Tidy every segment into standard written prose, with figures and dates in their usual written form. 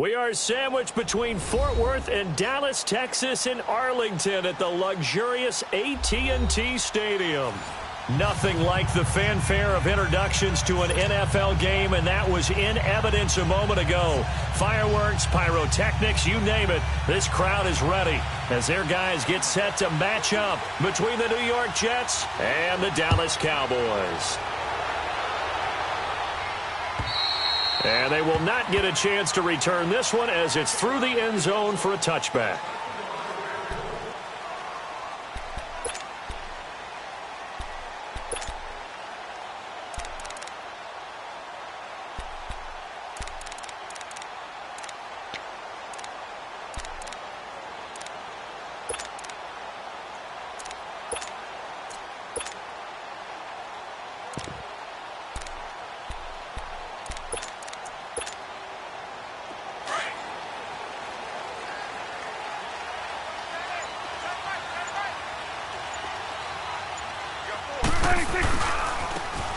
We are sandwiched between Fort Worth and Dallas, Texas, and Arlington at the luxurious AT&T Stadium. Nothing like the fanfare of introductions to an NFL game, and that was in evidence a moment ago. Fireworks, pyrotechnics, you name it. This crowd is ready as their guys get set to match up between the New York Jets and the Dallas Cowboys. And they will not get a chance to return this one as it's through the end zone for a touchback.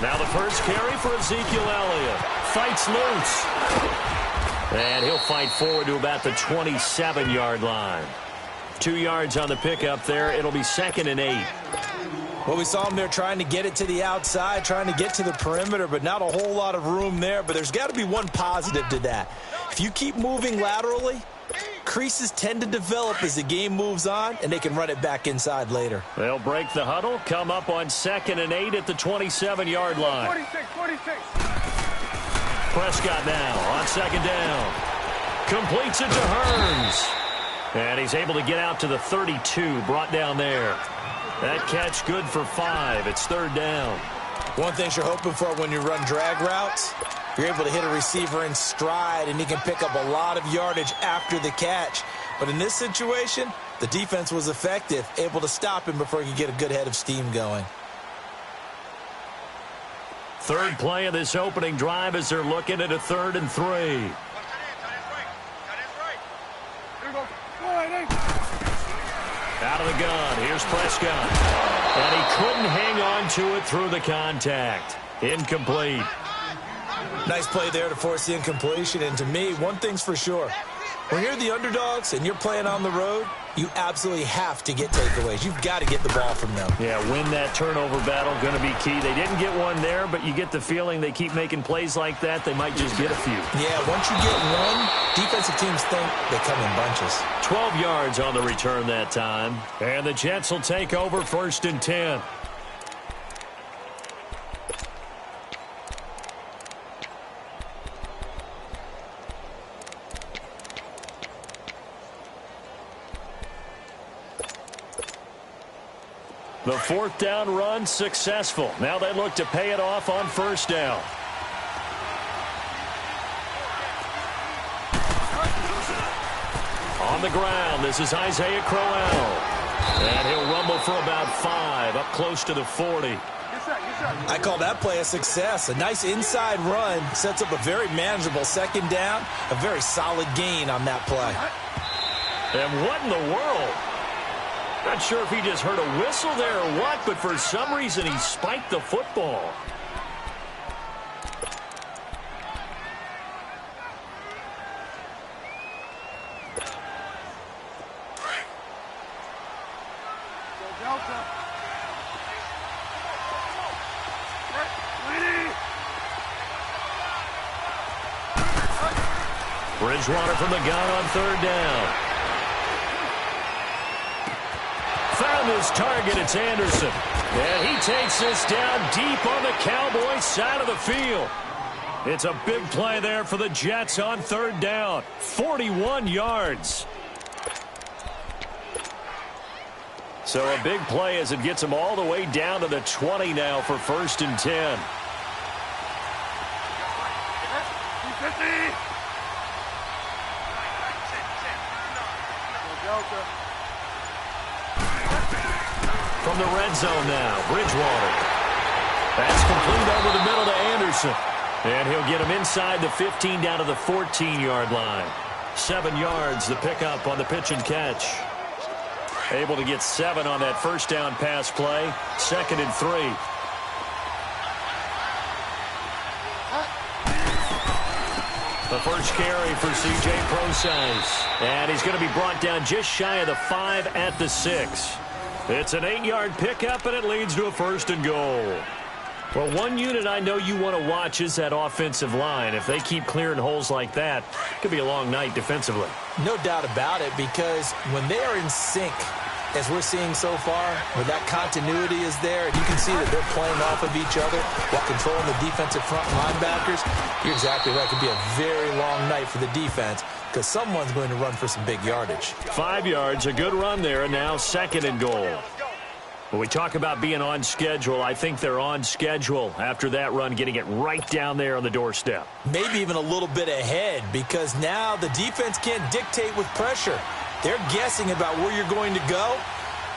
Now the first carry for Ezekiel Elliott. Fights loose. And he'll fight forward to about the 27-yard line. 2 yards on the pickup there. It'll be 2nd and 8. Well, we saw him there trying to get it to the outside, trying to get to the perimeter, but not a whole lot of room there. But there's got to be one positive to that. If you keep moving laterally, creases tend to develop as the game moves on, and they can run it back inside later. They'll break the huddle, come up on 2nd and 8 at the 27-yard line. 46. Prescott now on 2nd down. Completes it to Hearns. And he's able to get out to the 32, brought down there. That catch good for 5. It's 3rd down. One thing you're hoping for when you run drag routes, you're able to hit a receiver in stride, and he can pick up a lot of yardage after the catch. But in this situation, the defense was effective, able to stop him before he could get a good head of steam going. Third play of this opening drive as they're looking at a 3rd and 3. Out of the gun, here's Prescott. And he couldn't hang on to it through the contact. Incomplete. Nice play there to force the incompletion. And to me, one thing's for sure. When you're the underdogs and you're playing on the road, you absolutely have to get takeaways. You've got to get the ball from them. Yeah, win that turnover battle, going to be key. They didn't get one there, but you get the feeling they keep making plays like that, they might just get a few. Yeah, once you get one, defensive teams think they come in bunches. 12 yards on the return that time. And the Jets will take over 1st and 10. The 4th down run successful. Now they look to pay it off on 1st down. On the ground, this is Isaiah Crowell. And he'll rumble for about 5, up close to the 40. I call that play a success. A nice inside run sets up a very manageable 2nd down. A very solid gain on that play. And what in the world? Not sure if he just heard a whistle there or what, but for some reason he spiked the football. Bridgewater from the gun on 3rd down. Found his target. It's Anderson. And he takes this down deep on the Cowboys side of the field. It's a big play there for the Jets on 3rd down. 41 yards. So a big play as it gets them all the way down to the 20 now for 1st and 10. From the red zone now, Bridgewater. That's complete over the middle to Anderson. And he'll get him inside the 15 down to the 14-yard line. 7 yards, the pickup on the pitch and catch. Able to get 7 on that 1st down pass play. 2nd and 3. The first carry for C.J. Prosise. And he's going to be brought down just shy of the 5 at the 6. It's an 8-yard pickup, and it leads to a 1st and goal. Well, one unit I know you want to watch is that offensive line. If they keep clearing holes like that, it could be a long night defensively. No doubt about it, because when they are in sync, as we're seeing so far, where that continuity is there, and you can see that they're playing off of each other while controlling the defensive front linebackers, you're exactly right. It could be a very long night for the defense because someone's going to run for some big yardage. 5 yards, a good run there, and now 2nd and goal. When we talk about being on schedule, I think they're on schedule after that run, getting it right down there on the doorstep. Maybe even a little bit ahead, because now the defense can't dictate with pressure. They're guessing about where you're going to go.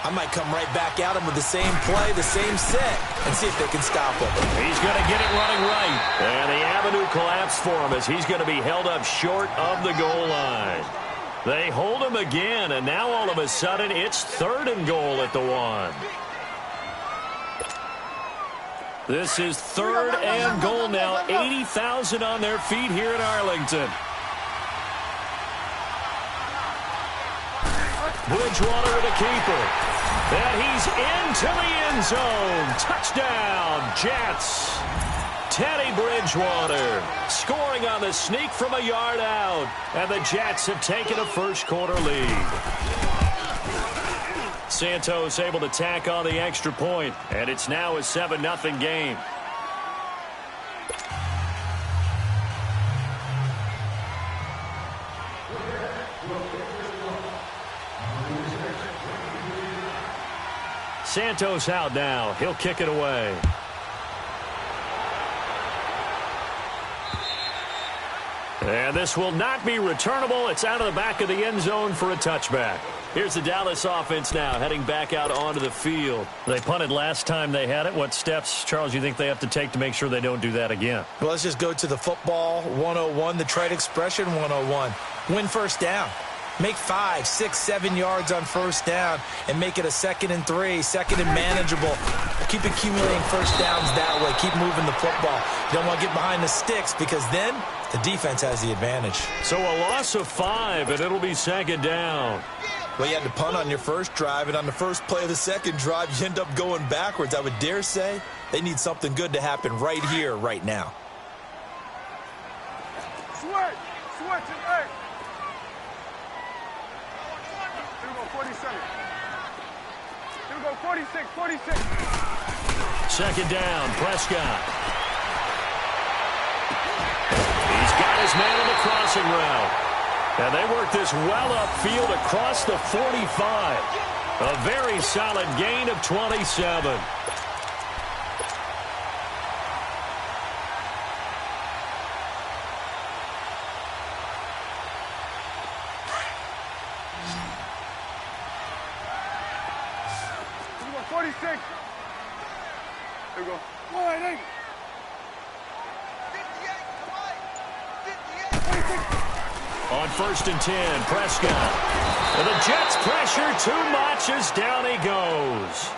I might come right back at them with the same play, the same set, and see if they can stop them. He's going to get it running right. And the avenue collapsed for him as he's going to be held up short of the goal line. They hold him again, and now all of a sudden it's 3rd and goal at the 1. This is 3rd and goal now. 80,000 on their feet here in Arlington. Bridgewater with a keeper. And he's into the end zone. Touchdown, Jets. Teddy Bridgewater scoring on the sneak from a yard out. And the Jets have taken a first-quarter lead. Santos able to tack on the extra point, and it's now a 7-0 game. Santos out now. He'll kick it away. And this will not be returnable. It's out of the back of the end zone for a touchback. Here's the Dallas offense now heading back out onto the field. They punted last time they had it. What steps, Charles, you think they have to take to make sure they don't do that again? Well, let's just go to the football 101, the trade expression 101. Win first down. Make 5, 6, 7 yards on first down and make it a 2nd and 3, 2nd and manageable. Keep accumulating first downs that way. Keep moving the football. You don't want to get behind the sticks because then the defense has the advantage. So a loss of 5, and it'll be 2nd down. Well, you had to punt on your first drive, and on the first play of the second drive, you end up going backwards. I would dare say they need something good to happen right here, right now. Switch and eight. Here we go, 47. Here we go, 46. 2nd down, Prescott. He's got his man on the crossing route. And they work this well upfield across the 45. A very solid gain of 27. Here we go, 46. Here we go. 180. 58. On 1st and 10, Prescott. And the Jets pressure too much as down he goes.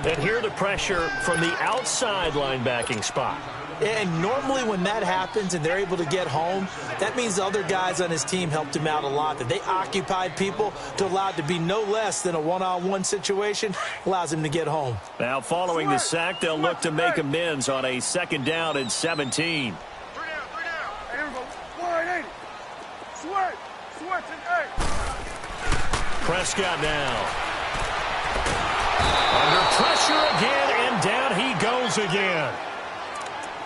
And here the pressure from the outside linebacking spot. And normally when that happens and they're able to get home, that means the other guys on his team helped him out a lot. That they occupied people to allow it to be no less than a one-on-one situation allows him to get home. Now following the sack, they'll look to make amends on a 2nd down and 17. 3 down. Here we go, 180. Switch and 8. Prescott now. Under pressure again, and down he goes again.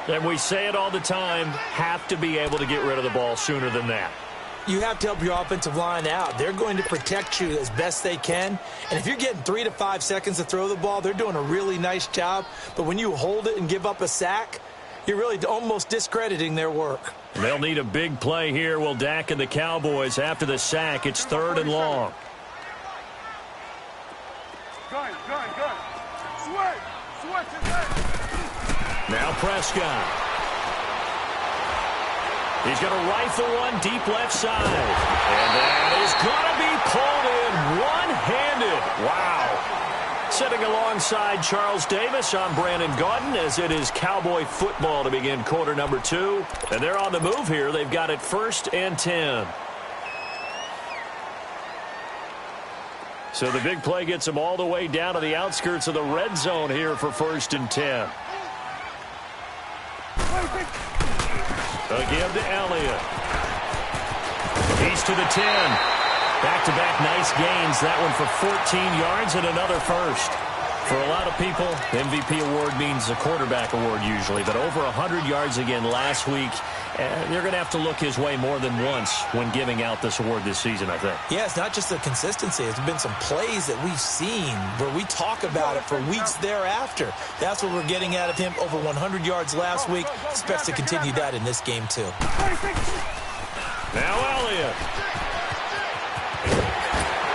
And we say it all the time, have to be able to get rid of the ball sooner than that. You have to help your offensive line out. They're going to protect you as best they can. And if you're getting 3 to 5 seconds to throw the ball, they're doing a really nice job. But when you hold it and give up a sack, you're really almost discrediting their work. They'll need a big play here. Will Dak and the Cowboys after the sack. It's 3rd and long. Gun. Switch and 8. Now Prescott. He's going to rifle one deep left side. And that is going to be pulled in one-handed. Wow. Sitting alongside Charles Davis, I'm Brandon Gaudin, as it is Cowboy football to begin quarter number 2. And they're on the move here. They've got it 1st and 10. So the big play gets them all the way down to the outskirts of the red zone here for 1st and 10. Again to Elliott. He's to the 10. Back-to-back nice gains. That one for 14 yards and another first. For a lot of people, the MVP award means a quarterback award usually, but over 100 yards again last week. They're going to have to look his way more than once when giving out this award this season, I think. Yeah, it's not just the consistency. It's been some plays that we've seen where we talk about it for weeks thereafter. That's what we're getting out of him. Over 100 yards last week. Expects to continue that in this game, too. Now Elliott.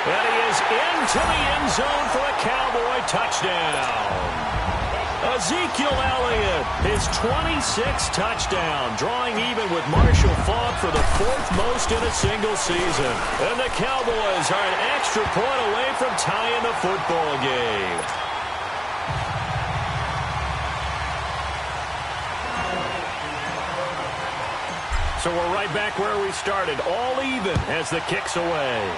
And he is into the end zone for a Cowboy touchdown. Ezekiel Elliott, his 26th touchdown, drawing even with Marshall Faulk for the 4th most in a single season. And the Cowboys are an extra point away from tying the football game. So we're right back where we started, all even as the kick's away.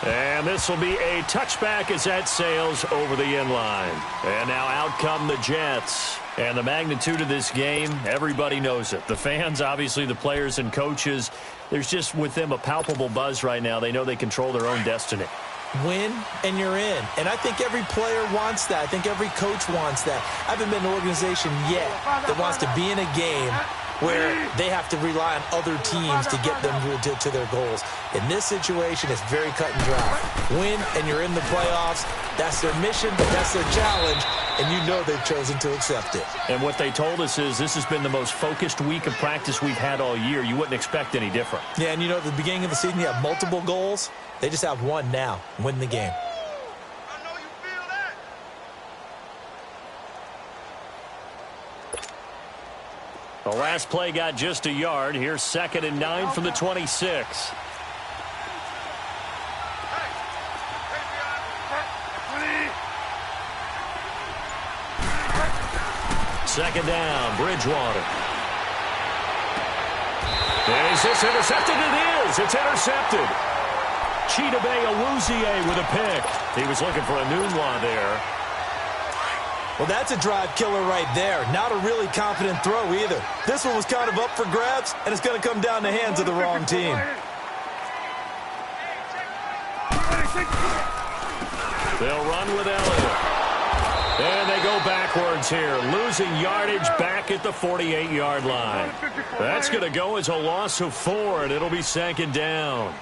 And this will be a touchback as that sails over the end line. And now out come the Jets. And the magnitude of this game, everybody knows it. The fans, obviously the players and coaches, there's just with them a palpable buzz right now. They know they control their own destiny. Win and you're in. And I think every player wants that. I think every coach wants that. I haven't been in an organization yet that wants to be in a game where they have to rely on other teams to get them to their goals. In this situation, it's very cut and dry. Win, and you're in the playoffs. That's their mission, that's their challenge, and you know they've chosen to accept it. And what they told us is this has been the most focused week of practice we've had all year. You wouldn't expect any different. Yeah, and you know, at the beginning of the season, you have multiple goals. They just have one now, win the game. The last play got just a yard. Here's 2nd and 9 from the 26. Second down, Bridgewater. Is this intercepted? It is. It's intercepted. Chidobe Awuzie with a pick. He was looking for a Nunwa there. Well, that's a drive killer right there. Not a really confident throw either. This one was kind of up for grabs, and it's going to come down the hands of the wrong team. They'll run with Elliott. And they go backwards here, losing yardage back at the 48-yard line. That's going to go as a loss of 4, and it'll be 2nd down.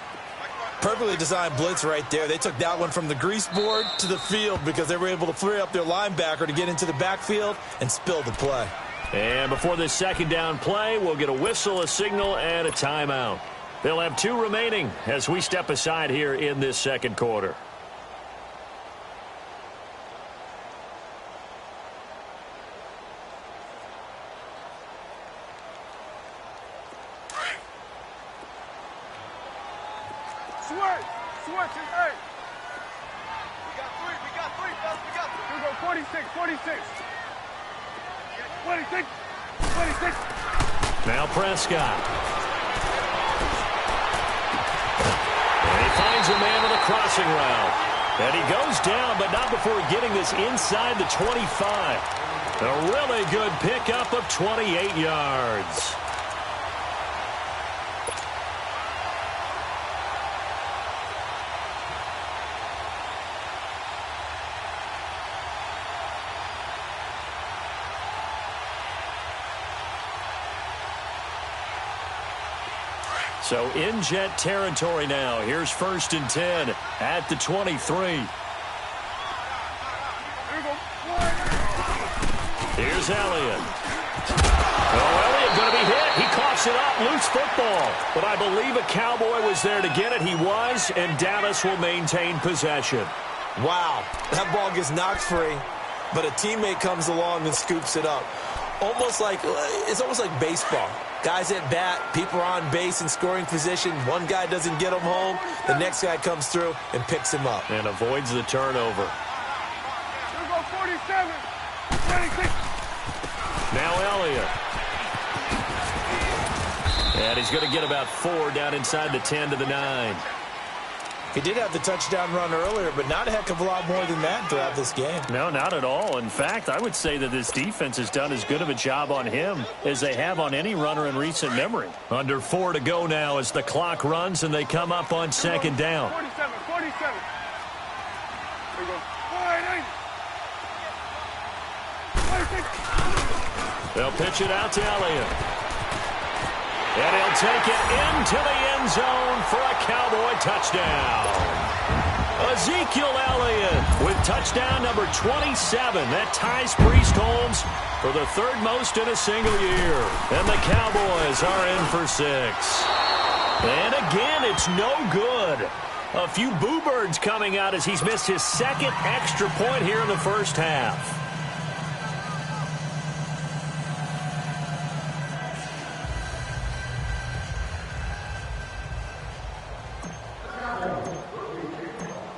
Perfectly designed blitz right there. They took that one from the grease board to the field because they were able to free up their linebacker to get into the backfield and spill the play. And before this 2nd down play, we'll get a whistle, a signal, and a timeout. They'll have 2 remaining as we step aside here in this 2nd quarter. Switch is 8. We got 3, fellas, we got 3. Here we go, 46. 26. Now Prescott. And he finds a man with a crossing route. And he goes down, but not before getting this inside the 25. A really good pickup of 28 yards. So in Jet territory now. Here's 1st and 10 at the 23. Here's Elliott. Oh, Elliott going to be hit. He coughs it up. Loose football. But I believe a Cowboy was there to get it. He was, and Dallas will maintain possession. Wow. That ball gets knocked free, but a teammate comes along and scoops it up. It's almost like baseball. Guys at bat, people are on base in scoring position. One guy doesn't get him home. The next guy comes through and picks him up. And avoids the turnover. Here go 47. 26. Now Elliott. And he's going to get about 4 down inside the 10 to the 9. He did have the touchdown run earlier, but not a heck of a lot more than that throughout this game. No, not at all. In fact, I would say that this defense has done as good of a job on him as they have on any runner in recent memory. Under 4 to go now as the clock runs and they come up on second down. 47. 47. Here we go. 480. 26. They'll pitch it out to Elliott. And he'll take it into the end zone for a Cowboy touchdown. Ezekiel Elliott with touchdown number 27. That ties Priest Holmes for the 3rd most in a single year. And the Cowboys are in for 6. And again, it's no good. A few boo birds coming out as he's missed his 2nd extra point here in the first half.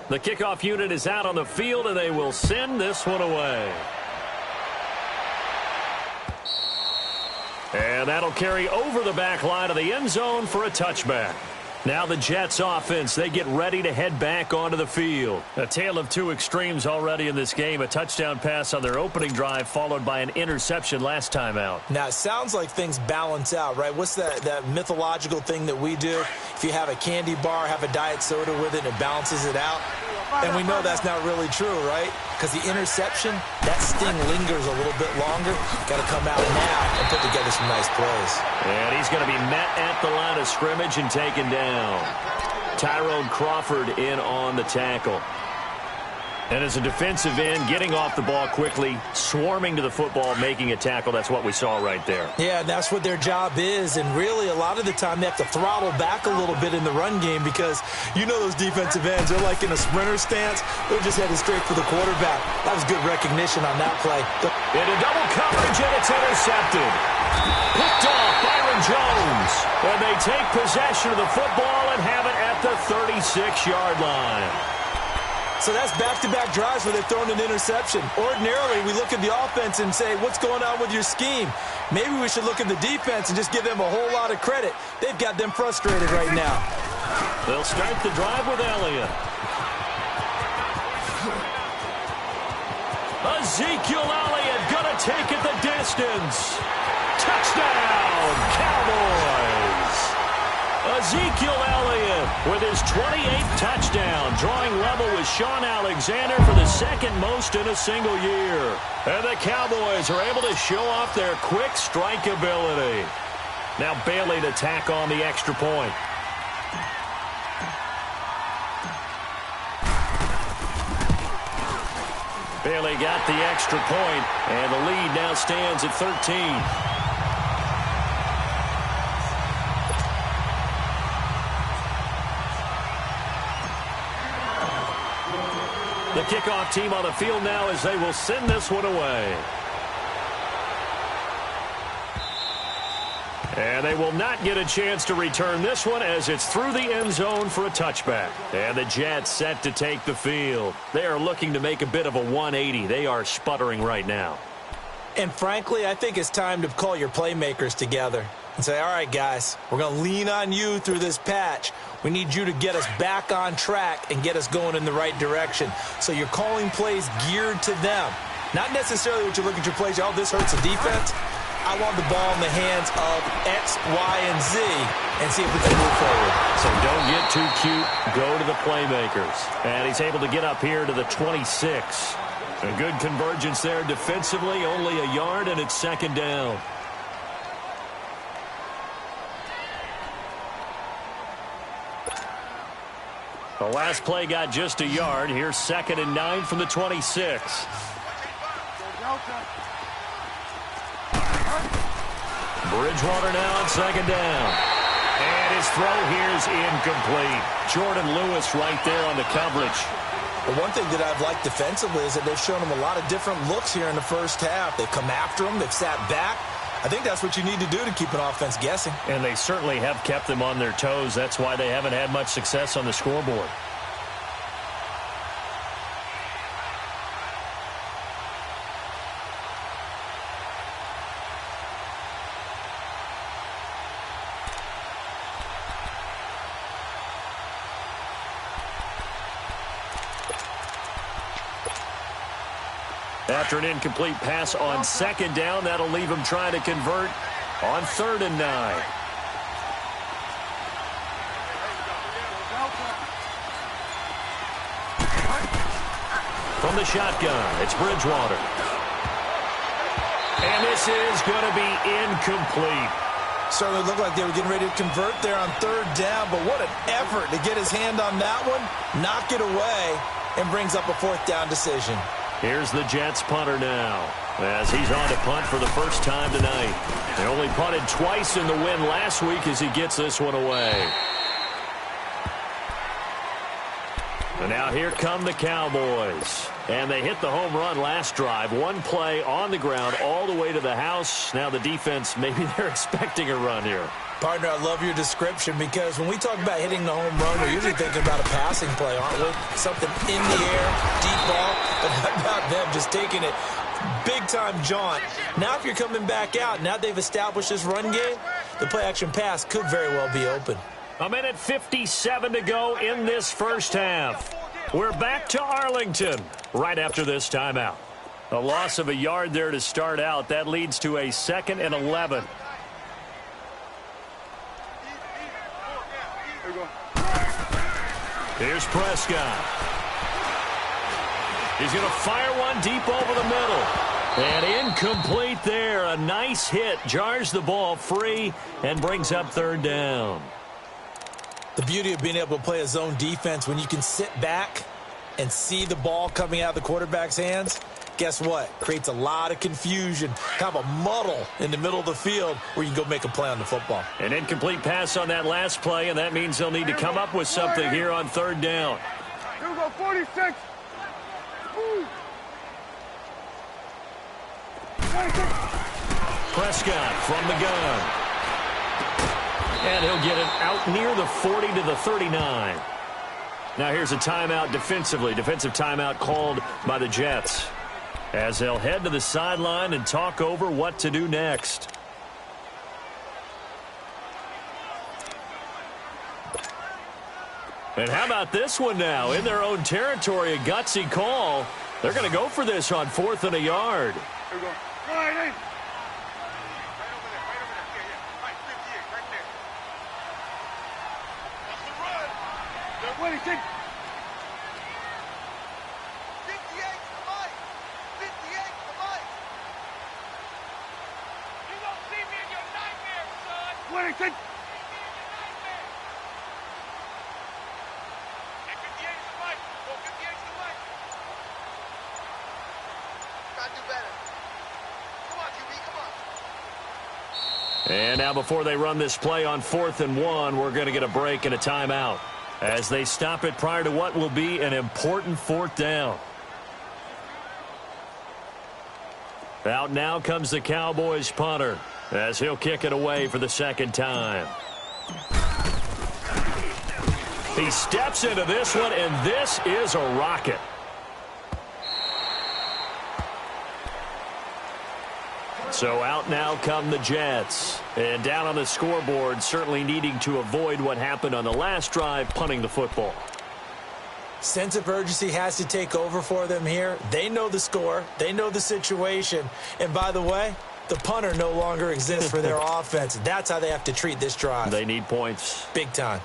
The kickoff unit is out on the field, and they will send this one away. And that'll carry over the back line of the end zone for a touchback. Now the Jets offense, they get ready to head back onto the field. A tale of 2 extremes already in this game. A touchdown pass on their opening drive followed by an interception last time out. Now, it sounds like things balance out, right? What's that mythological thing that we do? If you have a candy bar, have a diet soda with it, it balances it out. And we know that's not really true, right? Because the interception, that sting lingers a little bit longer. Got to come out now and put together some nice plays. And he's going to be met at the line of scrimmage and taken down. Tyrone Crawford in on the tackle. And as a defensive end, getting off the ball quickly, swarming to the football, making a tackle, that's what we saw right there. Yeah, and that's what their job is. And really, a lot of the time, they have to throttle back a little bit in the run game because you know those defensive ends, they're like in a sprinter stance. They're just headed straight for the quarterback. That was good recognition on that play. Into double coverage, and it's intercepted. Picked off Byron Jones. And they take possession of the football and have it at the 36-yard line. So that's back-to-back drives where they're throwing an interception. Ordinarily, we look at the offense and say, what's going on with your scheme? Maybe we should look at the defense and just give them a whole lot of credit. They've got them frustrated right now. They'll start the drive with Elliott. Ezekiel Elliott going to take it the distance. Touchdown, Cowboys! Ezekiel Elliott with his 28th touchdown, drawing level with Sean Alexander for the 2nd most in a single year. And the Cowboys are able to show off their quick strike ability. Now Bailey to tack on the extra point. Bailey got the extra point, and the lead now stands at 13. The kickoff team on the field now as they will send this one away. And they will not get a chance to return this one as it's through the end zone for a touchback. And the Jets set to take the field. They are looking to make a bit of a 180. They are sputtering right now. And frankly, I think it's time to call your playmakers together and say, all right, guys, we're going to lean on you through this patch. We need you to get us back on track and get us going in the right direction. So you're calling plays geared to them. Not necessarily what you look at your plays, oh, this hurts the defense. I want the ball in the hands of X, Y, and Z and see if we can move forward. So don't get too cute. Go to the playmakers. And he's able to get up here to the 26. A good convergence there defensively, only a yard, and it's 2nd down. The last play got just a yard. Here's 2nd and 9 from the 26. Bridgewater now on 2nd down. And his throw here is incomplete. Jordan Lewis right there on the coverage. The one thing that I've liked defensively is that they've shown him a lot of different looks here in the first half. They've come after him. They've sat back. I think that's what you need to do to keep an offense guessing. And they certainly have kept them on their toes. That's why they haven't had much success on the scoreboard. After an incomplete pass on second down, that'll leave him trying to convert on 3rd and 9. From the shotgun, it's Bridgewater. And this is going to be incomplete. Certainly looked like they were getting ready to convert there on 3rd down, but what an effort to get his hand on that one, knock it away, and brings up a 4th down decision. Here's the Jets punter now, as he's on to punt for the first time tonight. They only punted twice in the win last week as he gets this one away. And now here come the Cowboys. And they hit the home run last drive. One play on the ground all the way to the house. Now the defense, maybe they're expecting a run here. Partner, I love your description because when we talk about hitting the home run, we're usually thinking about a passing play, aren't we? Something in the air, deep ball, but how about them just taking it big-time jaunt. Now if you're coming back out, now they've established this run game, the play-action pass could very well be open. A minute 57 to go in this first half. We're back to Arlington right after this timeout. A loss of a yard there to start out. That leads to a 2nd and 11. Here's Prescott. He's going to fire one deep over the middle. And incomplete there. A nice hit. Jars the ball free and brings up 3rd down. The beauty of being able to play a zone defense when you can sit back and see the ball coming out of the quarterback's hands, guess what? Creates a lot of confusion, kind of a muddle in the middle of the field where you can go make a play on the football. An incomplete pass on that last play, and that means they'll need to come up with something here on 3rd down. Here we go, 46. Ooh. 46. Prescott from the gun. And he'll get it out near the 40 to the 39. Now here's a timeout defensively. Defensive timeout called by the Jets, as they'll head to the sideline and talk over what to do next. And how about this one now? In their own territory, a gutsy call. They're going to go for this on 4th and a yard. Here we go. Right in. What do you think? 58 to Mike. 58 to Mike. You don't see me in your nightmares, son. What do you think? Hey, 58 to Mike. Go 58 to Mike. Try to do better. Come on, QB, come on. And now before they run this play on 4th and 1, we're going to get a break and a timeout, as they stop it prior to what will be an important 4th down. Out now comes the Cowboys punter, as he'll kick it away for the 2nd time. He steps into this one, and this is a rocket. So out now come the Jets. And down on the scoreboard, certainly needing to avoid what happened on the last drive, punting the football. Sense of urgency has to take over for them here. They know the score. They know the situation. And by the way, the punter no longer exists for their offense. That's how they have to treat this drive. They need points. Big time.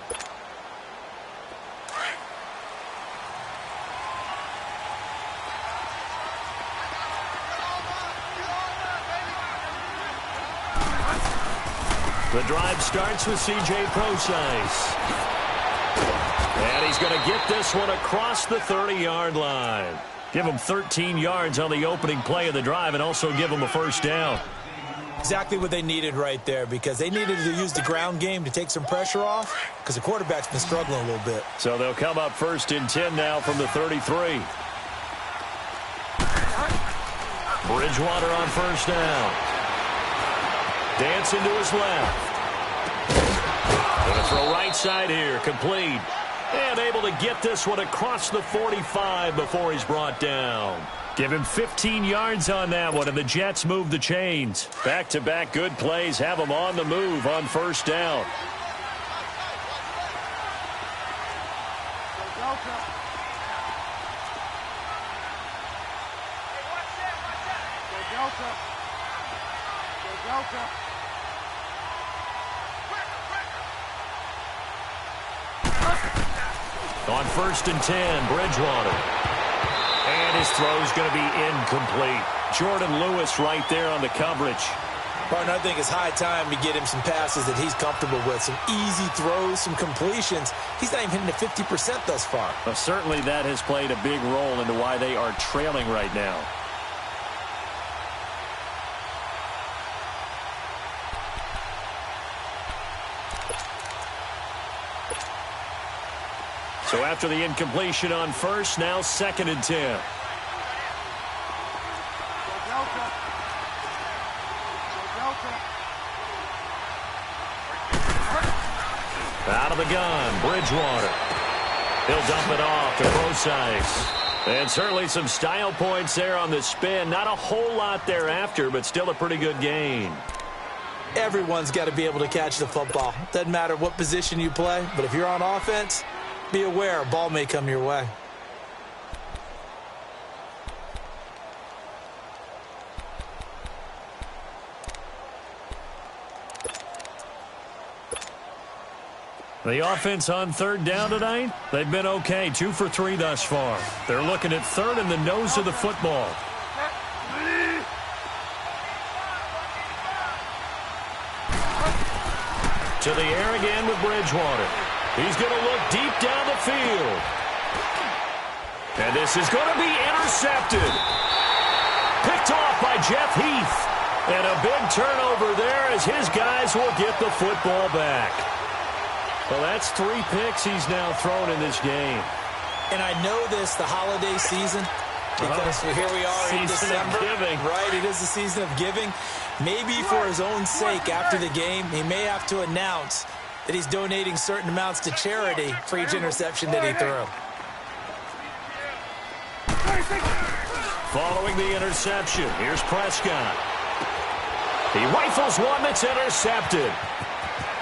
The drive starts with C.J. Prosise. And he's going to get this one across the 30-yard line. Give him 13 yards on the opening play of the drive and also give him a 1st down. Exactly what they needed right there, because they needed to use the ground game to take some pressure off, because the quarterback's been struggling a little bit. So they'll come up 1st and 10 now from the 33. Bridgewater on 1st down. Dancing to his left. Going to throw right side here. Complete. And able to get this one across the 45 before he's brought down. Give him 15 yards on that one, and the Jets move the chains. Back-to-back good plays have them on the move on first down. On 1st and 10, Bridgewater. And his throw's going to be incomplete. Jordan Lewis right there on the coverage. Partner, I think it's high time to get him some passes that he's comfortable with. Some easy throws, some completions. He's not even hitting the 50% thus far. Well, certainly that has played a big role into why they are trailing right now. So after the incompletion on first, now 2nd and 10. Out of the gun, Bridgewater. He'll dump it off to Procise. And certainly some style points there on the spin. Not a whole lot thereafter, but still a pretty good gain. Everyone's got to be able to catch the football. Doesn't matter what position you play, but if you're on offense, be aware a ball may come your way. The offense on 3rd down tonight, they've been okay. 2 for 3 thus far. They're looking at 3rd in the nose of the football. To the air again with Bridgewater. He's going to look deep down the field. And this is going to be intercepted. Picked off by Jeff Heath. And a big turnover there as his guys will get the football back. Well, that's 3 picks he's now thrown in this game. And I know this, the holiday season, because here we are in December. Right, it is the season of giving. Maybe for his own sake after the game, he may have to announce that he's donating certain amounts to charity for each interception that he threw. Following the interception, here's Prescott. He rifles one that's intercepted.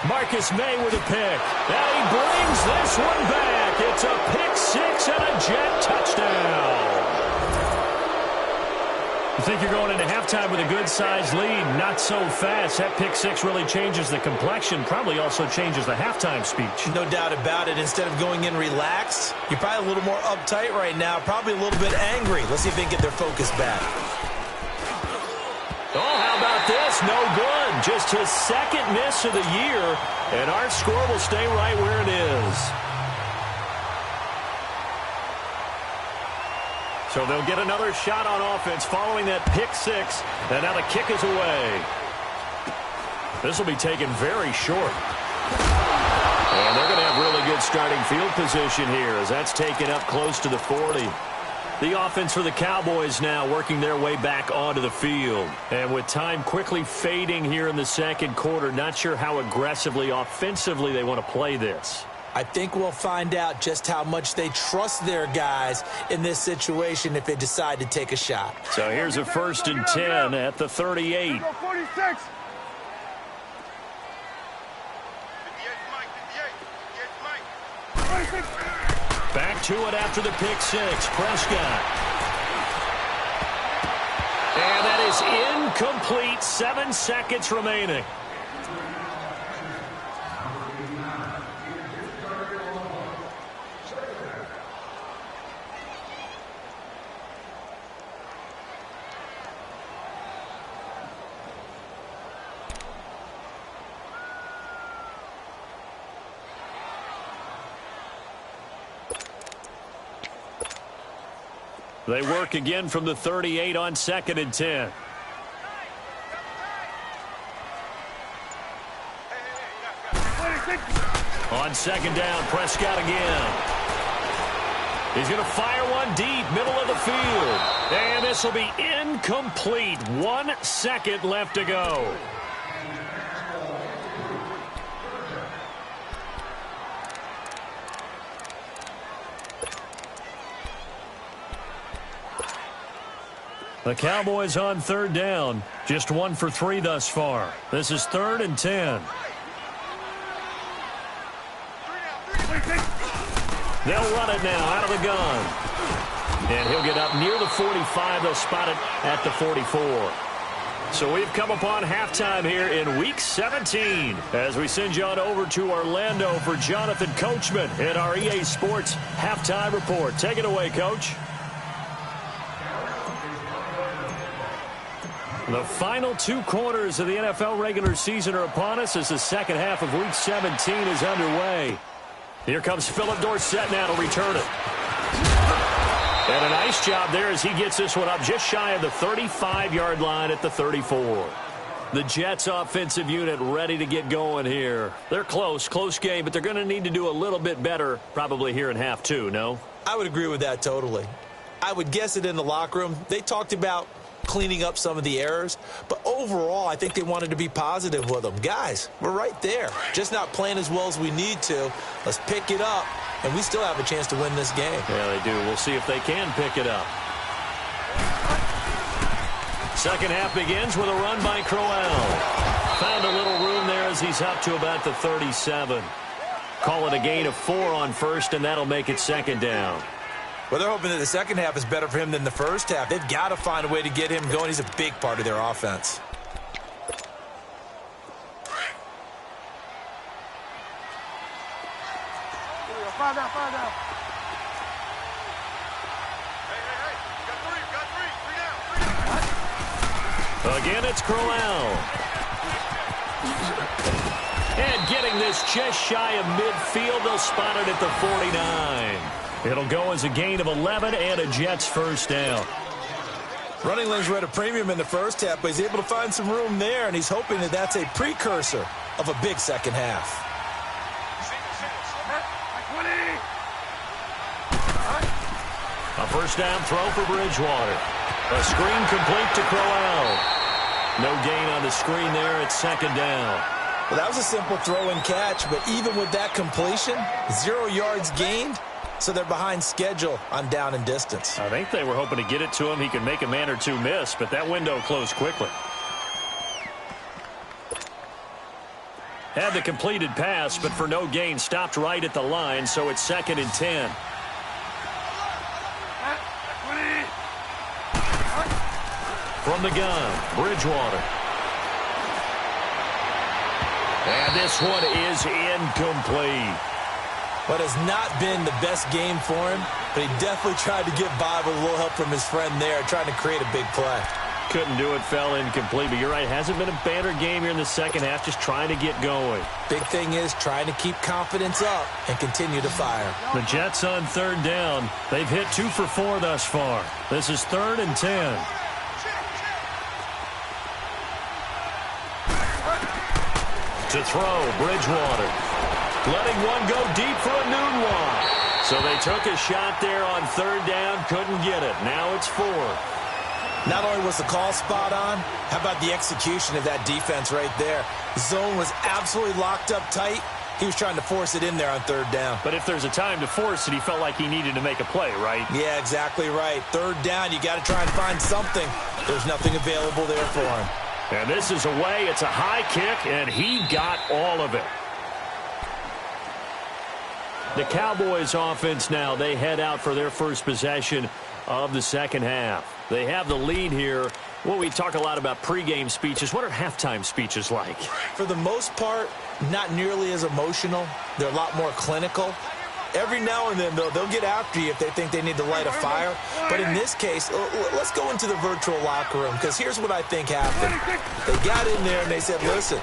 Marcus May with a pick. And he brings this one back. It's a pick 6 and a Jet touchdown. You think you're going into halftime with a good-sized lead. Not so fast. That pick 6 really changes the complexion. Probably also changes the halftime speech. No doubt about it. Instead of going in relaxed, you're probably a little more uptight right now. Probably a little bit angry. Let's see if they can get their focus back. Oh, how about this? No good. Just his 2nd miss of the year. And our score will stay right where it is. So they'll get another shot on offense following that pick 6. And now the kick is away. This will be taken very short. And they're going to have really good starting field position here as that's taken up close to the 40. The offense for the Cowboys now working their way back onto the field. And with time quickly fading here in the 2nd quarter, not sure how aggressively, offensively they want to play this. I think we'll find out just how much they trust their guys in this situation if they decide to take a shot. So here's a 1st and 10 at the 38. 46. Back to it after the pick 6. Prescott. And that is incomplete. 7 seconds remaining. They work again from the 38 on 2nd and 10. On 2nd down, Prescott again. He's going to fire one deep, middle of the field. And this will be incomplete. 1 second left to go. The Cowboys on third down. Just 1 for 3 thus far. This is 3rd and 10. They'll run it now out of the gun. And he'll get up near the 45. They'll spot it at the 44. So we've come upon halftime here in Week 17 as we send you on over to Orlando for Jonathan Coachman in our EA Sports Halftime Report. Take it away, Coach. The final 2 quarters of the NFL regular season are upon us as the second half of Week 17 is underway. Here comes Philip Dorsett now to return it. And a nice job there as he gets this one up just shy of the 35-yard line at the 34. The Jets offensive unit ready to get going here. They're close game, but they're going to need to do a little bit better probably here in half 2, no? I would agree with that totally. I would guess it in the locker room. They talked about cleaning up some of the errors, but overall I think they wanted to be positive with them. Guys, we're right there. Just not playing as well as we need to. Let's pick it up, and we still have a chance to win this game. Yeah, they do. We'll see if they can pick it up. Second half begins with a run by Crowell. Found a little room there as he's up to about the 37. Call it a gain of 4 on first, and that'll make it second down. Well, they're hoping that the second half is better for him than the first half. They've got to find a way to get him going. He's a big part of their offense. Five down. Hey. Got three down. Again, it's Crowell. And getting this just shy of midfield. They'll spot it at the 49. It'll go as a gain of 11 and a Jets first down. Running lanes were at a premium in the first half, but he's able to find some room there, and he's hoping that that's a precursor of a big second half. A first down throw for Bridgewater. A screen complete to Crowell. No gain on the screen there at second down. Well, that was a simple throw and catch, but even with that completion, 0 yards gained. So they're behind schedule on down and distance. I think they were hoping to get it to him. He could make a man or two miss, but that window closed quickly. Had the completed pass, but for no gain, stopped right at the line, so it's 2nd and 10. From the gun, Bridgewater. And this one is incomplete. But has not been the best game for him, but he definitely tried to get by with a little help from his friend there, trying to create a big play. Couldn't do it, fell incomplete, but you're right, hasn't been a banner game here in the second half, just trying to get going. Big thing is trying to keep confidence up and continue to fire. The Jets on third down. They've hit 2 for 4 thus far. This is 3rd and 10. To throw, Bridgewater. Letting one go deep for a noon one. So they took a shot there on third down, couldn't get it. Now it's 4. Not only was the call spot on, how about the execution of that defense right there? Zone was absolutely locked up tight. He was trying to force it in there on third down. But if there's a time to force it, he felt like he needed to make a play, right? Yeah, exactly right. Third down, you got to try and find something. There's nothing available there for him. And this is away. It's a high kick, and he got all of it. The Cowboys offense now, they head out for their first possession of the second half. They have the lead here. Well, we talk a lot about pregame speeches. What are halftime speeches like? For the most part, not nearly as emotional. They're a lot more clinical. Every now and then, they'll get after you if they think they need to light a fire. But in this case, let's go into the virtual locker room, because here's what I think happened. They got in there and they said, listen,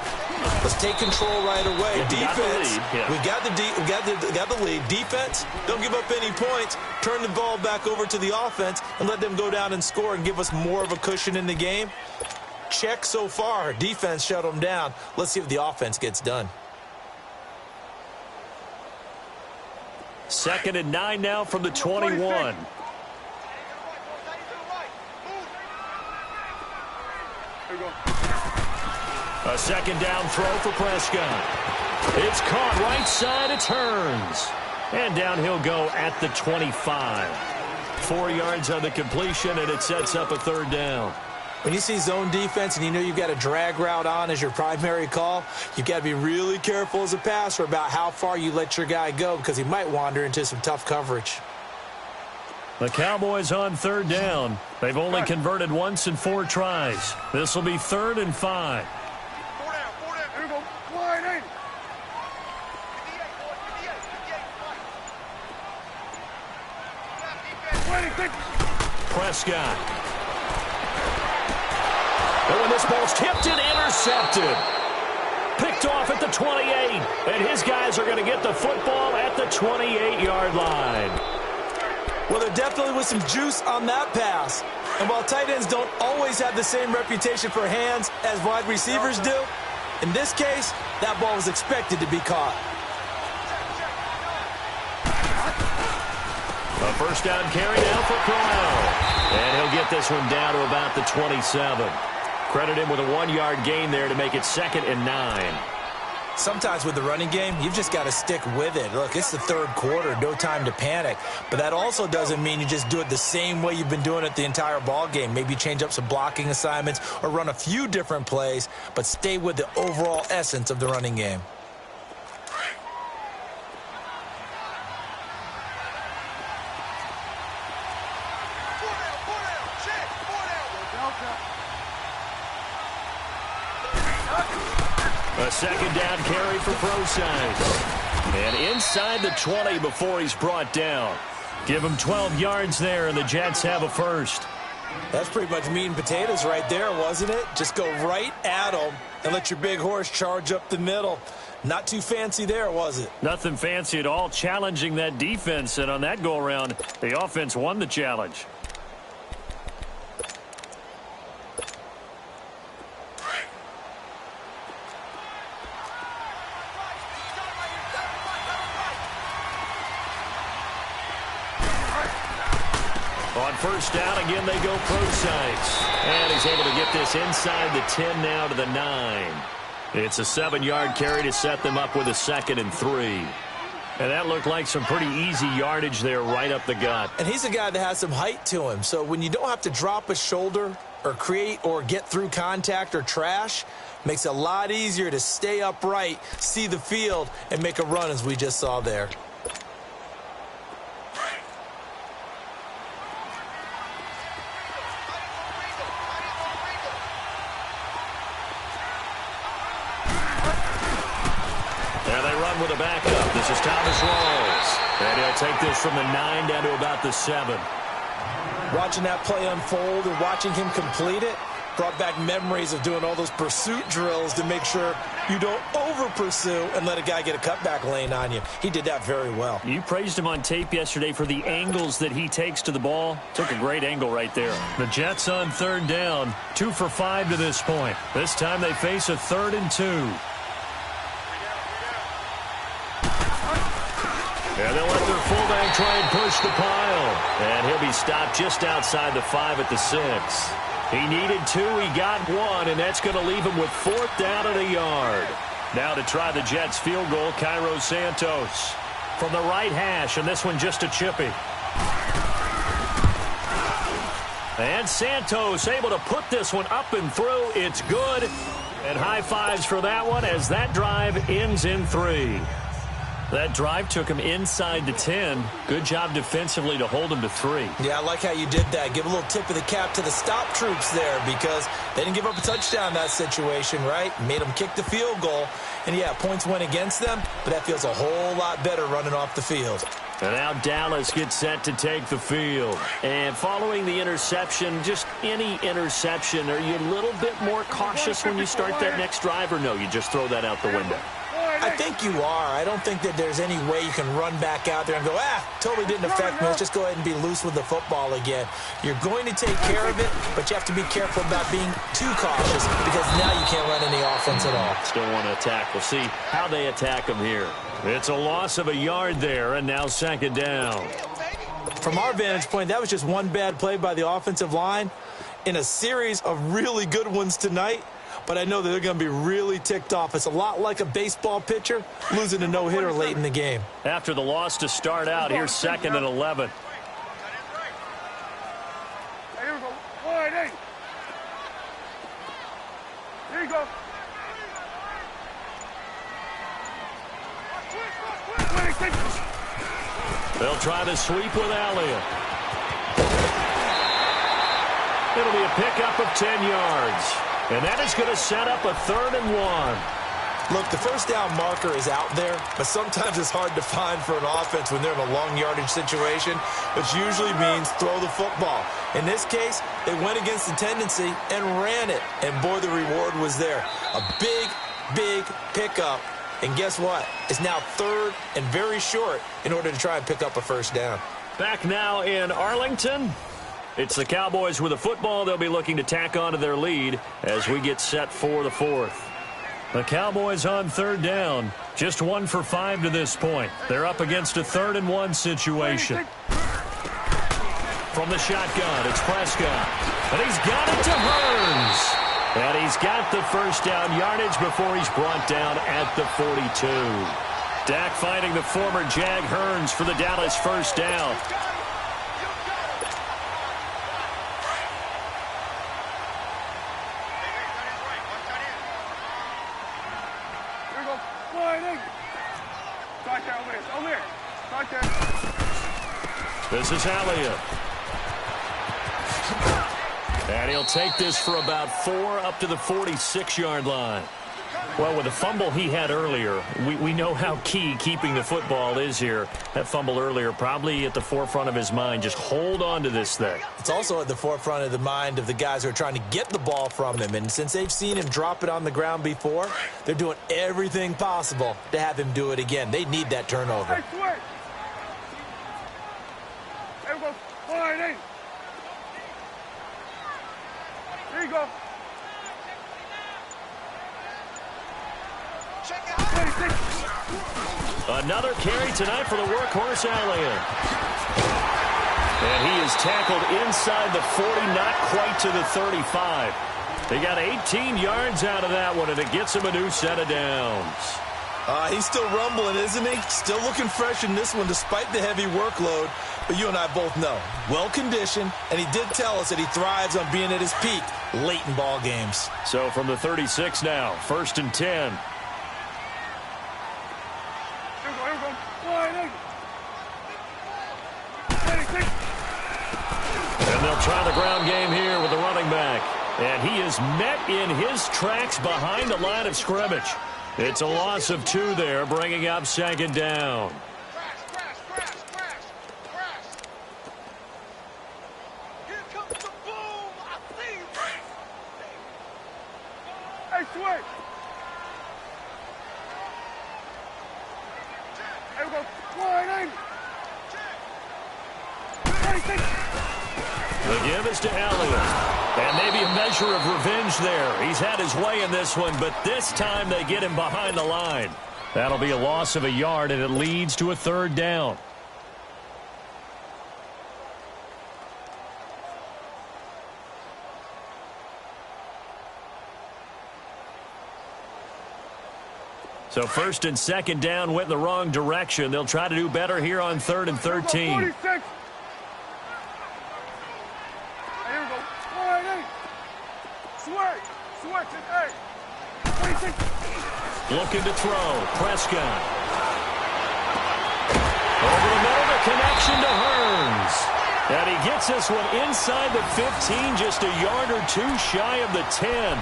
let's take control right away. Defense, we got the lead. Defense, don't give up any points. Turn the ball back over to the offense and let them go down and score and give us more of a cushion in the game. Check so far. Defense shut them down. Let's see if the offense gets done. 2nd and 9 now from the 21. A second down throw for Prescott. It's caught right side. It turns. And down he'll go at the 25. 4 yards on the completion, and it sets up a 3rd down. When you see zone defense and you know you've got a drag route on as your primary call, you've got to be really careful as a passer about how far you let your guy go because he might wander into some tough coverage. The Cowboys on 3rd down. They've only converted once in 4 tries. This will be 3rd and 5. 4 down. Here we go. Wide 80. Prescott. And when this ball's tipped and intercepted. Picked off at the 28. And his guys are going to get the football at the 28-yard line. Well, there definitely was some juice on that pass. And while tight ends don't always have the same reputation for hands as wide receivers do, in this case, that ball was expected to be caught. A 1st down carry now for Crowell. And he'll get this one down to about the 27. Credit him with a 1-yard gain there to make it 2nd and 9. Sometimes with the running game, you've just got to stick with it. Look, it's the 3rd quarter, no time to panic. But that also doesn't mean you just do it the same way you've been doing it the entire ball game. Maybe change up some blocking assignments or run a few different plays, but stay with the overall essence of the running game. A 2nd down carry for Procise. And inside the 20 before he's brought down. Give him 12 yards there, and the Jets have a 1st. That's pretty much meat and potatoes right there, wasn't it? Just go right at him and let your big horse charge up the middle. Not too fancy there, was it? Nothing fancy at all, challenging that defense. And on that go-around, the offense won the challenge. On 1st down, again, they go Procise. And he's able to get this inside the 10 now to the 9. It's a 7-yard carry to set them up with a 2nd and 3. And that looked like some pretty easy yardage there right up the gut. And he's a guy that has some height to him. So when you don't have to drop a shoulder or create or get through contact or trash, makes it a lot easier to stay upright, see the field, and make a run as we just saw there. With a backup. This is Thomas Rawls. And he'll take this from the 9 down to about the 7. Watching that play unfold and watching him complete it brought back memories of doing all those pursuit drills to make sure you don't over-pursue and let a guy get a cutback lane on you. He did that very well. You praised him on tape yesterday for the angles that he takes to the ball. Took a great angle right there. The Jets on 3rd down. 2 for 5 to this point. This time they face a 3rd and 2. And they'll let their fullback try and push the pile. And he'll be stopped just outside the 5 at the 6. He needed 2. He got 1, and that's going to leave him with 4th down and a yard. Now to try the Jets field goal, Cairo Santos. From the right hash, and this one just a chippy. And Santos able to put this one up and through. It's good. And high fives for that one as that drive ends in 3. That drive took him inside the 10. Good job defensively to hold him to 3. Yeah, I like how you did that. Give a little tip of the cap to the stop troops there because they didn't give up a touchdown in that situation, right? Made them kick the field goal. And, yeah, points went against them, but that feels a whole lot better running off the field. And now Dallas gets set to take the field. And following the interception, just any interception, are you a little bit more cautious when you start that next drive, or no, you just throw that out the window? I think you are. I don't think that there's any way you can run back out there and go, totally didn't affect me. Let's just go ahead and be loose with the football again. You're going to take care of it, but you have to be careful about being too cautious because now you can't run any offense at all. Still want to attack. We'll see how they attack them here. It's a loss of a yard there, and now 2nd down. From our vantage point, that was just one bad play by the offensive line in a series of really good ones tonight. But I know that they're going to be really ticked off. It's a lot like a baseball pitcher losing a no-hitter late in the game. After the loss to start out, here's 2nd and 11. go. They'll try to sweep with Elliott. It'll be a pickup of 10 yards. And that is going to set up a 3rd and 1. Look, the first down marker is out there, but sometimes it's hard to find for an offense when they're in a long yardage situation, which usually means throw the football. In this case, they went against the tendency and ran it. And, boy, the reward was there. A big, big pickup. And guess what? It's now 3rd and very short in order to try and pick up a first down. Back now in Arlington. It's the Cowboys with the football. They'll be looking to tack on to their lead as we get set for the 4th. The Cowboys on 3rd down. Just 1 for 5 to this point. They're up against a 3rd and 1 situation. From the shotgun, it's Prescott. And he's got it to Hearns. And he's got the first down yardage before he's brought down at the 42. Dak finding the former Jag Hearns for the Dallas first down. Here we go. Wide in. Right there, over there. Over there. Right there. This is Elliott. And he'll take this for about 4 up to the 46-yard line. Well, with the fumble he had earlier, we know how key keeping the football is here. That fumble earlier probably at the forefront of his mind. Just hold on to this thing. It's also at the forefront of the mind of the guys who are trying to get the ball from him. And since they've seen him drop it on the ground before, they're doing everything possible to have him do it again. They need that turnover. Hey, switch. There we go. Wide in. Here you go. Another carry tonight for the workhorse Elliott. And he is tackled inside the 40, not quite to the 35. They got 18 yards out of that one, and it gets him a new set of downs. He's still rumbling, isn't he? Still looking fresh in this one despite the heavy workload. But you and I both know, well-conditioned, and he did tell us that he thrives on being at his peak late in ball games. So from the 36 now, 1st and 10. Here we go. Wide in. And they'll try the ground game here with the running back. And he is met in his tracks behind the line of scrimmage. It's a loss of 2 there, bringing up 2nd down. Here comes the boom. I see you. Hey, switch. Here we go. Wide in. The give is to Elliott. And maybe a measure of revenge there. He's had his way in this one, but this time they get him behind the line. That'll be a loss of a yard, and it leads to a 3rd down. So 1st and 2nd down went in the wrong direction. They'll try to do better here on 3rd and 13. 46. Here we go. Wide in. Switch. Switch it. Hey. 46. Looking to throw. Prescott. Over the middle, the connection to Hearns. And he gets this one inside the 15, just a yard or 2 shy of the 10.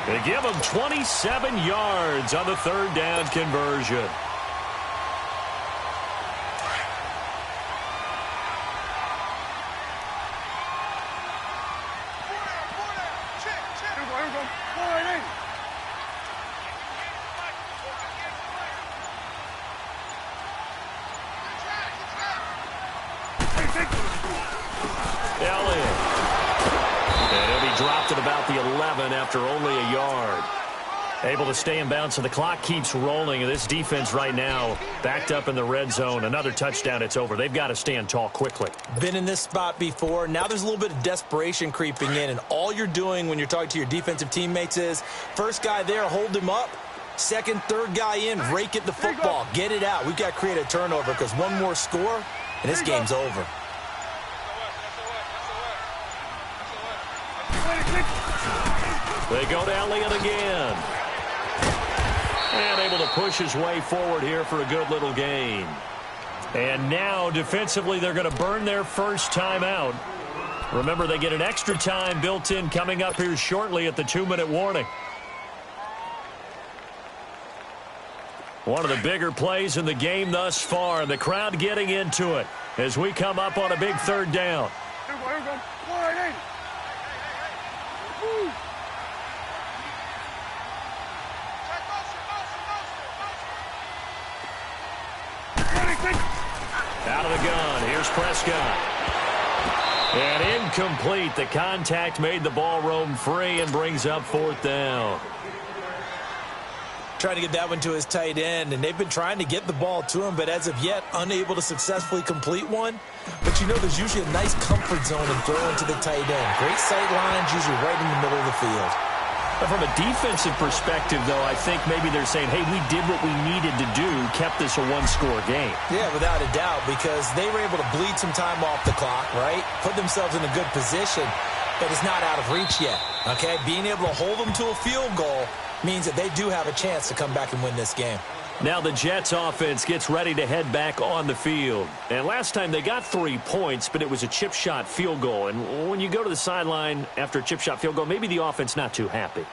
They give him 27 yards on the 3rd down conversion. Here we go. Wide in. Elliott. And he'll be dropped at about the 11 after only a yard. Able to stay in bounds, so the clock keeps rolling. And this defense right now backed up in the red zone. Another touchdown, it's over. They've got to stand tall quickly. Been in this spot before. Now there's a little bit of desperation creeping in, and all you're doing when you're talking to your defensive teammates is first guy there, hold him up. Second, third guy in, rake at the football. Get it out. We've got to create a turnover because one more score, and this game's over. They go to Elliott again. And able to push his way forward here for a good little gain. And now, defensively, they're going to burn their first timeout. Remember, they get an extra time built in coming up here shortly at the 2-minute warning. One of the bigger plays in the game thus far, and the crowd getting into it as we come up on a big third down. Here we go, here we go. Go right in. Woo. Out of the gun. Here's Prescott. And incomplete. The contact made the ball roam free and brings up 4th down. Trying to get that one to his tight end, and they've been trying to get the ball to him, but as of yet, unable to successfully complete one. But you know there's usually a nice comfort zone in throwing to the tight end. Great sight lines, usually right in the middle of the field. But from a defensive perspective, though, I think maybe they're saying, hey, we did what we needed to do, kept this a one-score game. Yeah, without a doubt, because they were able to bleed some time off the clock, right? Put themselves in a good position, but it's not out of reach yet, okay? Being able to hold them to a field goal means that they do have a chance to come back and win this game. Now the Jets offense gets ready to head back on the field. And last time they got 3 points, but it was a chip shot field goal. And when you go to the sideline after a chip shot field goal, maybe the offense not too happy.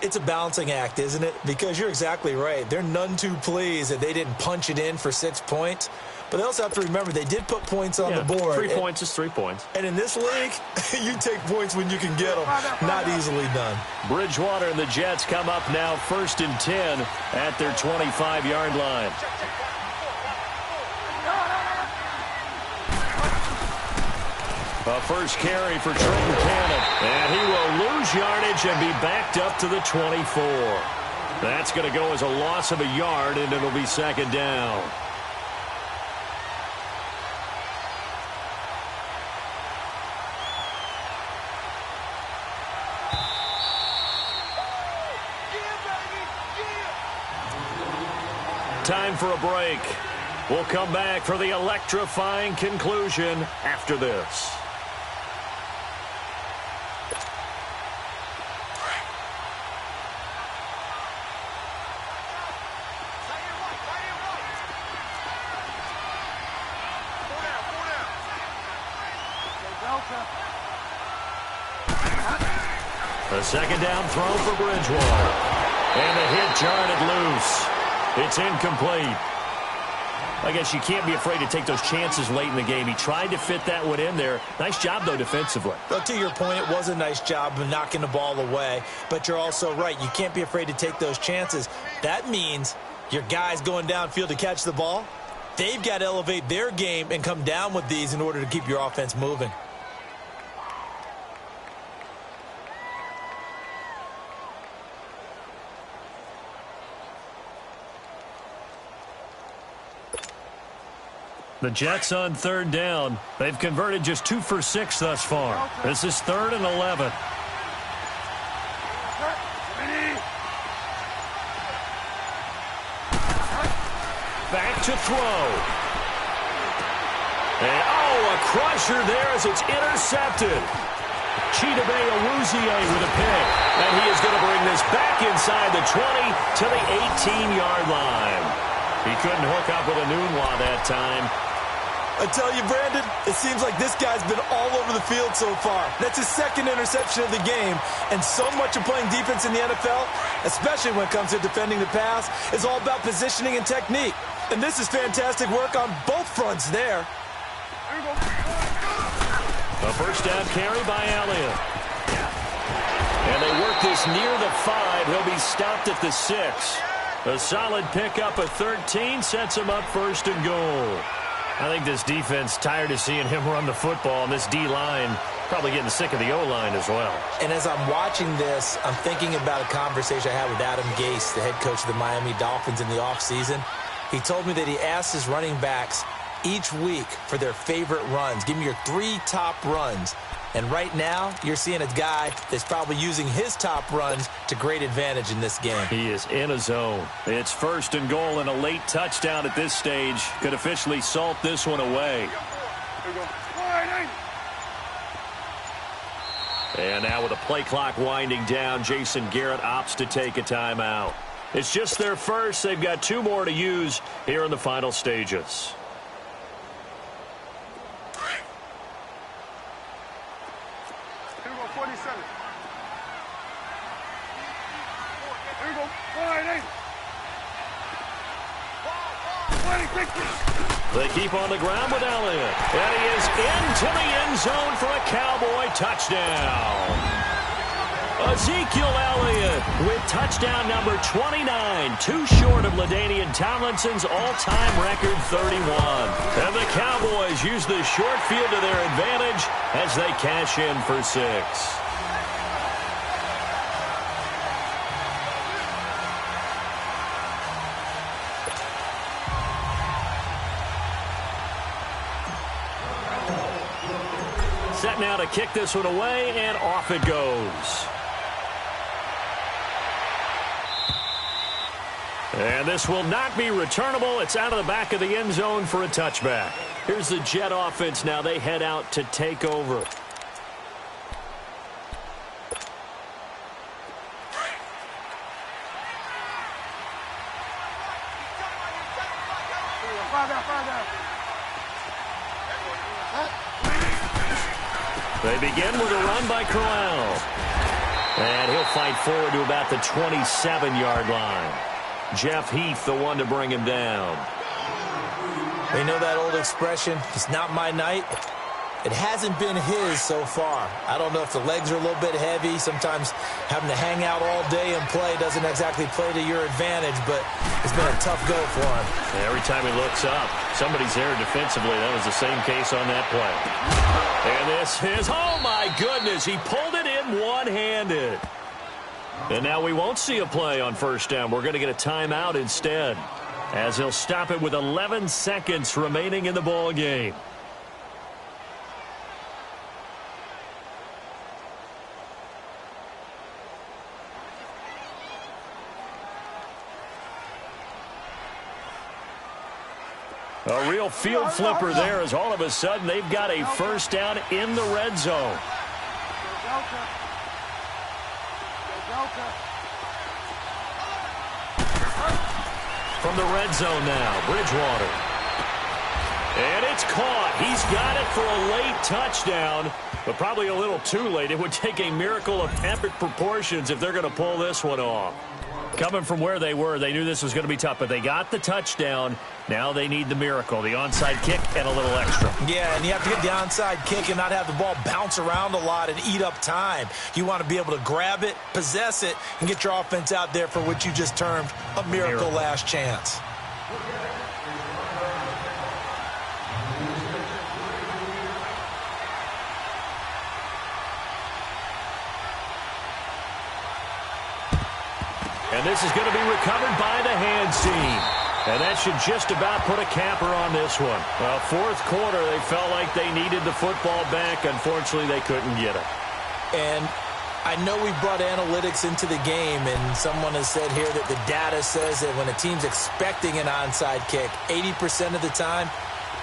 It's a balancing act, isn't it? Because you're exactly right. They're none too pleased that they didn't punch it in for 6 points. But they also have to remember they did put points on the board. 3 points is 3 points. And in this league, you take points when you can get them. Not easily done. Bridgewater and the Jets come up now 1st and 10 at their 25-yard line. A first carry for Trenton Cannon. And he will lose yardage and be backed up to the 24. That's going to go as a loss of a yard, and it'll be 2nd down. Time for a break. We'll come back for the electrifying conclusion after this. A 2nd down throw for Bridgewater. And the hit jarred it loose. It's incomplete. I guess you can't be afraid to take those chances late in the game. He tried to fit that one in there. Nice job, though, defensively. Well, to your point, it was a nice job of knocking the ball away. But you're also right. You can't be afraid to take those chances. That means your guys going downfield to catch the ball, they've got to elevate their game and come down with these in order to keep your offense moving. The Jets on 3rd down. They've converted just 2 for 6 thus far. This is 3rd and 11. Back to throw. And, a crusher there as it's intercepted. Chidobe Awuzie with a pick. And he is going to bring this back inside the 20 to the 18-yard line. He couldn't hook up with Enunwa that time. I tell you, Brandon, it seems like this guy's been all over the field so far. That's his 2nd interception of the game. And so much of playing defense in the NFL, especially when it comes to defending the pass, is all about positioning and technique. And this is fantastic work on both fronts there. A first down carry by Elliott. And they work this near the 5. He'll be stopped at the 6. A solid pickup of 13 sets him up 1st and goal. I think this defense tired of seeing him run the football, and this D-line probably getting sick of the O-line as well. And as I'm watching this, I'm thinking about a conversation I had with Adam Gase, the head coach of the Miami Dolphins, in the offseason. He told me that he asked his running backs each week for their favorite runs. Give me your 3 top runs. And right now, you're seeing a guy that's probably using his top runs to great advantage in this game. He is in a zone. It's 1st and goal, and a late touchdown at this stage could officially salt this one away. And now with the play clock winding down, Jason Garrett opts to take a timeout. It's just their first. They've got 2 more to use here in the final stages. Here we go, 47. Here we go, 48. 20, They keep on the ground with Elliott. And he is into the end zone for a Cowboy touchdown. Ezekiel Elliott with touchdown number 29, too short of LaDainian Tomlinson's all-time record 31. And the Cowboys use the short field to their advantage as they cash in for 6. Set now to kick this one away, and off it goes. And this will not be returnable. It's out of the back of the end zone for a touchback. Here's the Jet offense now. They head out to take over. They begin with a run by Corral. And he'll fight forward to about the 27-yard line. Jeff Heath, the one to bring him down. You know that old expression, it's not my night? It hasn't been his so far. I don't know if the legs are a little bit heavy. Sometimes having to hang out all day and play doesn't exactly play to your advantage, but it's been a tough go for him. Every time he looks up, somebody's there defensively. That was the same case on that play. And this is, oh my goodness, he pulled it in one-handed. And now we won't see a play on first down. We're going to get a timeout instead, as he'll stop it with 11 seconds remaining in the ball game. A real field flipper there, as all of a sudden they've got a first down in the red zone. From the red zone now, Bridgewater. And it's caught. He's got it for a late touchdown, but probably a little too late. It would take a miracle of epic proportions if they're going to pull this one off. Coming from where they were, they knew this was going to be tough, but they got the touchdown. Now they need the miracle, the onside kick and a little extra. Yeah, and you have to get the onside kick and not have the ball bounce around a lot and eat up time. You want to be able to grab it, possess it, and get your offense out there for what you just termed a miracle last chance. And this is going to be recovered by the hands team. And that should just about put a capper on this one. Well, fourth quarter, they felt like they needed the football back. Unfortunately, they couldn't get it. And I know we brought analytics into the game, and someone has said here that the data says that when a team's expecting an onside kick, 80% of the time,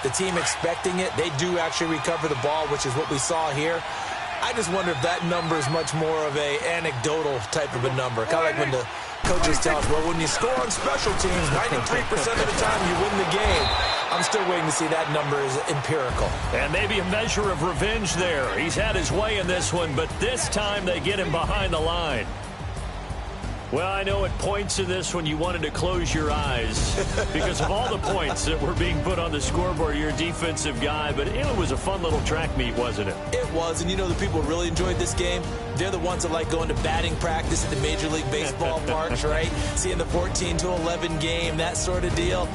the team expecting it, they do actually recover the ball, which is what we saw here. I just wonder if that number is much more of a anecdotal type of a number. Kind of like when the coaches tell us, well, when you score on special teams, 93% of the time you win the game. I'm still waiting to see that number is empirical. And maybe a measure of revenge there. He's had his way in this one, but this time they get him behind the line. Well, I know at points in this one you wanted to close your eyes because of all the points that were being put on the scoreboard. You're a defensive guy, but it was a fun little track meet, wasn't it? It was, and you know the people who really enjoyed this game? They're the ones that like going to batting practice at the Major League Baseball parks, right? Seeing the 14-11 game, that sort of deal.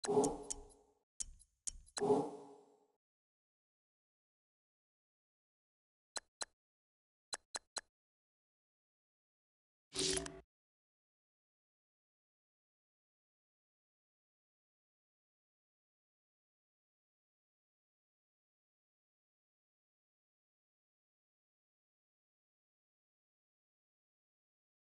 it.